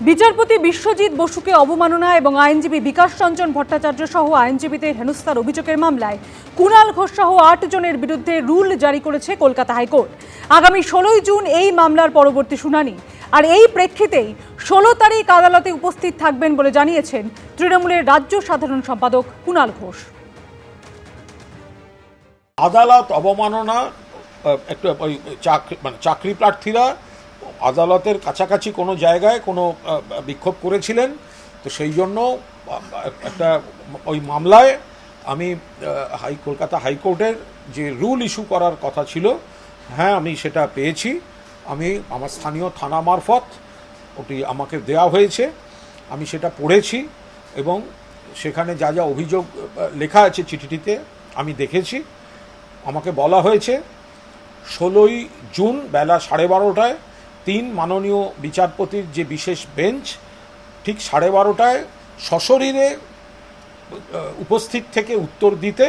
বিচারপতি বিশ্বজিৎ বসুকে অবমাননা এবং আইনজীবী বিকাশ রঞ্জন ভট্টাচার্য সহ আইনজীবীদের হেনস্থার অভিযোগের মামলায় কুণাল ঘোষ সহ ৮ জনের বিরুদ্ধে রুল জারি করেছে কলকাতা হাইকোর্ট। আগামী ১৬ জুন এই মামলার পরবর্তী শুনানি। আর এই প্রেক্ষিতেই ১৬ তারিখ আদালতে উপস্থিত থাকবেন বলে জানিয়েছেন তৃণমূলের রাজ্য সাধারণ সম্পাদক কুণাল ঘোষ। আদালত অবমাননা একটু চাকরি প্রার্থীরা আদালতের কাছাকাছি কোনো জায়গায় কোনো বিক্ষোভ করেছিলেন, তো সেই জন্য একটা ওই মামলায় আমি কলকাতা হাইকোর্টের যে রুল ইস্যু করার কথা ছিল, হ্যাঁ আমি সেটা পেয়েছি। আমি আমার স্থানীয় থানা মারফত ওটি আমাকে দেওয়া হয়েছে, আমি সেটা পড়েছি এবং সেখানে যা যা অভিযোগ লেখা আছে চিঠিটিতে আমি দেখেছি। আমাকে বলা হয়েছে ১৬ই জুন বেলা 12:30টায় ৩ মাননীয় বিচারপতির যে বিশেষ বেঞ্চ ঠিক 12:30টায় সশরীরে উপস্থিত থেকে উত্তর দিতে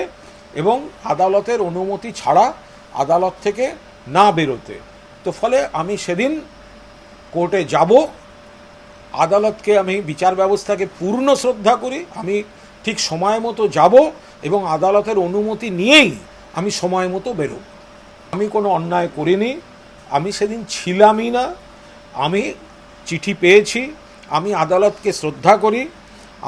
এবং আদালতের অনুমতি ছাড়া আদালত থেকে না বেরোতে। তো ফলে আমি সেদিন কোর্টে যাব। আদালতকে আমি বিচার ব্যবস্থাকে পূর্ণ শ্রদ্ধা করি। আমি ঠিক সময় মতো যাব এবং আদালতের অনুমতি নিয়েই আমি সময় মতো বেরোব। আমি কোনো অন্যায় করিনি, আমি সেদিন ছিলামই না। আমি চিঠি পেয়েছি, আমি আদালতকে শ্রদ্ধা করি,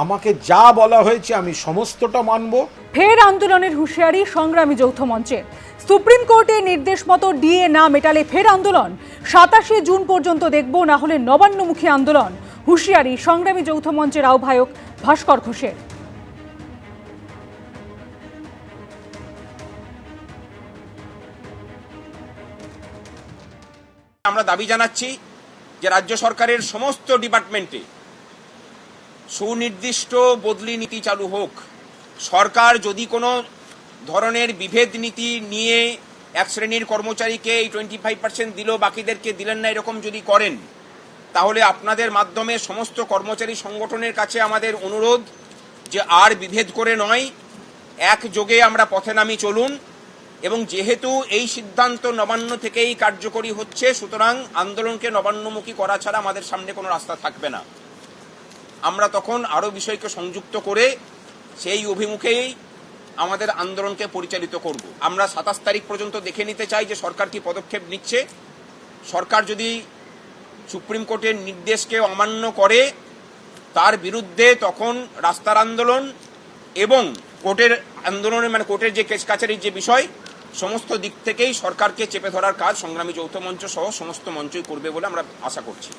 আমাকে যা বলা হয়েছে আমি সমস্তটা মানব। ফের আন্দোলনের হুঁশিয়ারি সংগ্রামী যৌথ মঞ্চের। সুপ্রিম কোর্টের নির্দেশ মতো ডিএ না মেটালে ফের আন্দোলন। ২৭শে জুন পর্যন্ত দেখব, না হলে নবান্নমুখী আন্দোলন। হুঁশিয়ারি সংগ্রামী যৌথ মঞ্চের আহ্বায়ক ভাস্কর ঘোষের। আমরা দাবি জানাচ্ছি যে রাজ্য সরকারের সমস্ত ডিপার্টমেন্টে সুনির্দিষ্ট বদলি নীতি চালু হোক। সরকার যদি কোনো ধরনের বিভেদ নীতি নিয়ে এক শ্রেণীর কর্মচারীকে এই 25% দিল, বাকিদেরকে দিলেন না, এরকম যদি করেন, তাহলে আপনাদের মাধ্যমে সমস্ত কর্মচারী সংগঠনের কাছে আমাদের অনুরোধ যে আর বিভেদ করে নয়, একযোগে আমরা পথে নামি চলুন। এবং যেহেতু এই সিদ্ধান্ত নবান্ন থেকেই কার্যকরী হচ্ছে, সুতরাং আন্দোলনকে নবান্নমুখী করা ছাড়া আমাদের সামনে কোনো রাস্তা থাকবে না। আমরা তখন আরও বিষয়কে সংযুক্ত করে সেই অভিমুখেই আমাদের আন্দোলনকে পরিচালিত করব। আমরা ২৭ তারিখ পর্যন্ত দেখে নিতে চাই যে সরকার কি পদক্ষেপ নিচ্ছে। সরকার যদি সুপ্রিম কোর্টের নির্দেশকে অমান্য করে, তার বিরুদ্ধে তখন রাস্তার আন্দোলন এবং কোর্টের আন্দোলনের কোর্টের যে কেস কাছারির যে বিষয়, সমস্ত দিক থেকেই সরকারকে চেপে ধরার কাজ সংগ্রামী যৌথ মঞ্চ সহ সমস্ত মঞ্চই করবে বলে আমরা আশা করছি।